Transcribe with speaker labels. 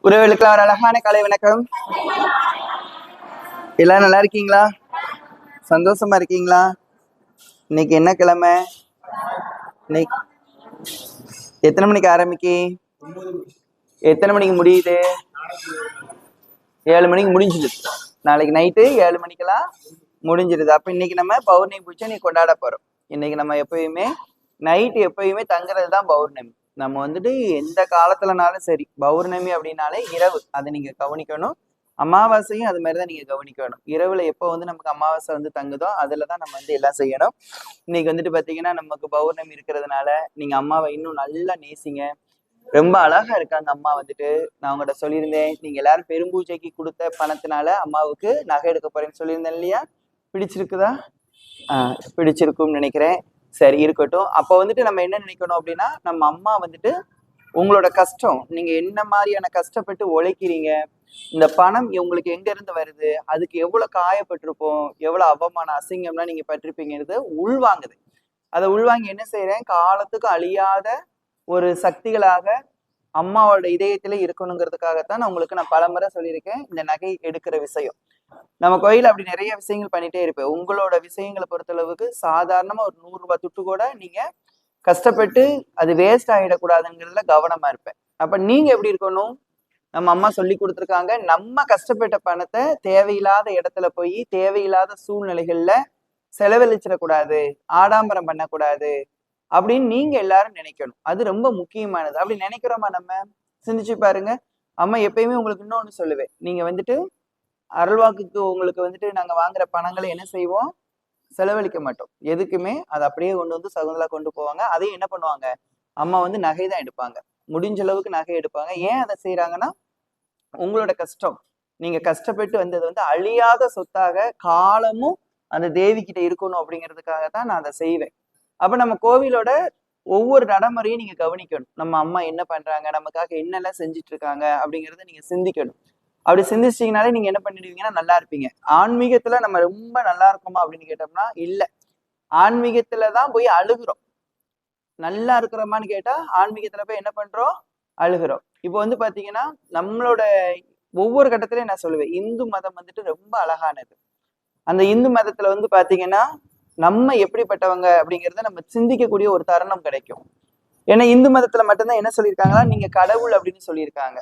Speaker 1: உறவுகளுக்கு ஒரு அழகான கலை வணக்கம். எல்லாரும் நல்லா இருக்கீங்களா? சந்தோஷமா இருக்கீங்களா? இன்னைக்கு என்ன கிழமை? இன்னைக்கு எத்தனை மணிக்கு ஆரம்பிக்கி? எத்தனை மணிக்கு முடியுது? 7 மணிக்கு முடிஞ்சுது. நாளைக்கு நைட்டு 7 மணிக்கெல்லாம் முடிஞ்சிருது. அப்ப இன்னைக்கு நம்ம பௌர்ணமி பூஜை நீ கொண்டாட போறோம். இன்னைக்கு நம்ம எப்பயுமே நைட்டு எப்பயுமே தங்குறது தான் பௌர்ணமி. நம்ம வந்துட்டு எந்த காலத்துலனாலும் சரி, பௌர்ணமி அப்படின்னாலே இரவு, அதை நீங்க கவனிக்கணும். அமாவாசையும் அது மாதிரிதான் நீங்க கவனிக்கணும். இரவுல எப்போ வந்து நமக்கு அமாவாசை வந்து தங்குதோ அதுலதான் நம்ம வந்து எல்லாம் செய்யணும். இன்னைக்கு வந்துட்டு பாத்தீங்கன்னா நமக்கு பௌர்ணமி இருக்கிறதுனால நீங்க அம்மாவை இன்னும் நல்லா நேசிங்க. ரொம்ப அழகா இருக்காங்க அம்மா வந்துட்டு. நான் உங்கள்கிட்ட சொல்லியிருந்தேன், நீங்க எல்லாரும் பெரும்பூஜைக்கு கொடுத்த பணத்தினால அம்மாவுக்கு நகை எடுக்க போறேன்னு சொல்லியிருந்தேன் இல்லையா? பிடிச்சிருக்குதா? பிடிச்சிருக்கும்னு நினைக்கிறேன். சரி, இருக்கட்டும். அப்போ வந்துட்டு நம்ம என்ன நினைக்கணும் அப்படின்னா, நம்ம அம்மா வந்துட்டு உங்களோட கஷ்டம், நீங்க என்ன மாதிரியான கஷ்டப்பட்டு உழைக்கிறீங்க, இந்த பணம் உங்களுக்கு எங்க இருந்து வருது, அதுக்கு எவ்வளவு காயப்பட்டிருப்போம், எவ்வளவு அவமான அசிங்கம்லாம் நீங்க பட்டிருப்பீங்கிறது உள்வாங்குது. அதை உள்வாங்கி என்ன செய்யறேன், காலத்துக்கு அழியாத ஒரு சக்திகளாக அம்மாவோட இதயத்திலே இருக்கணுங்கிறதுக்காகத்தான் உங்களுக்கு நான் பலமுறை சொல்லியிருக்கேன் இந்த நகை எடுக்கிற விஷயம். நம்ம கோயில் அப்படி நிறைய விஷயங்கள் பண்ணிட்டே இருப்பேன். உங்களோட விஷயங்களை பொறுத்தளவுக்கு சாதாரணமா ஒரு 100 ரூபாய் துட்டு கூட நீங்க கஷ்டப்பட்டு அது வேஸ்ட் ஆகிடக்கூடாதுங்கிறதுல கவனமா இருப்பேன். அப்ப நீங்க எப்படி இருக்கணும்? நம்ம அம்மா சொல்லி கொடுத்துருக்காங்க, நம்ம கஷ்டப்பட்ட பணத்தை தேவையில்லாத இடத்துல போய் தேவையில்லாத சூழ்நிலைகள்ல செலவழிச்சிடக்கூடாது, ஆடம்பரம் பண்ணக்கூடாது அப்படின்னு நீங்க எல்லாரும் நினைக்கணும். அது ரொம்ப முக்கியமானது. அப்படி நினைக்கிறோமா நம்ம? சிந்திச்சு பாருங்க. அம்மா எப்பயுமே உங்களுக்கு இன்னொன்னு சொல்லுவேன், நீங்க வந்துட்டு அருள்வாக்குக்கு உங்களுக்கு வந்துட்டு நாங்க வாங்குற பணங்களை என்ன செய்வோம், செலவழிக்க மாட்டோம். எதுக்குமே அதை அப்படியே கொண்டு வந்து சகுந்தலா கொண்டு போவாங்க. அதையும் என்ன பண்ணுவாங்க, அம்மா வந்து நகை தான் எடுப்பாங்க. முடிஞ்ச அளவுக்கு நகை எடுப்பாங்க. ஏன் அதை செய்யறாங்கன்னா, உங்களோட கஷ்டம், நீங்க கஷ்டப்பட்டு வந்தது வந்து அழியாத சொத்தாக காலமும் அந்த தேவி கிட்ட இருக்கணும் அப்படிங்கிறதுக்காகத்தான் நான் அதை செய்வேன். அப்ப நம்ம கோவிலோட ஒவ்வொரு நடைமுறையும் நீங்க கவனிக்கணும். நம்ம அம்மா என்ன பண்றாங்க, நமக்காக என்னெல்லாம் செஞ்சுட்டு இருக்காங்க அப்படிங்கிறத நீங்க சிந்திக்கணும். அப்படி சிந்திச்சிட்டீங்கனாலே நீங்க என்ன பண்ணிடுவீங்கன்னா நல்லா இருப்பீங்க. ஆன்மீகத்துல நம்ம ரொம்ப நல்லா இருக்கோமா அப்படின்னு கேட்டோம்னா இல்ல. ஆன்மீகத்துலதான் போய் அழுகுறோம். நல்லா இருக்கிறோமான்னு கேட்டா ஆன்மீகத்துல போய் என்ன பண்றோம், அழுகுறோம். இப்போ வந்து பாத்தீங்கன்னா நம்மளோட ஒவ்வொரு கட்டத்திலயும் நான் சொல்லுவேன், இந்து மதம் வந்துட்டு ரொம்ப அழகானது. அந்த இந்து மதத்துல வந்து பாத்தீங்கன்னா நம்ம எப்படிப்பட்டவங்க அப்படிங்கிறத நம்ம சிந்திக்கக்கூடிய ஒரு தருணம் கிடைக்கும். ஏன்னா இந்து மதத்துல மட்டும்தான் என்ன சொல்லியிருக்காங்களா, நீங்க கடவுள் அப்படின்னு சொல்லியிருக்காங்க.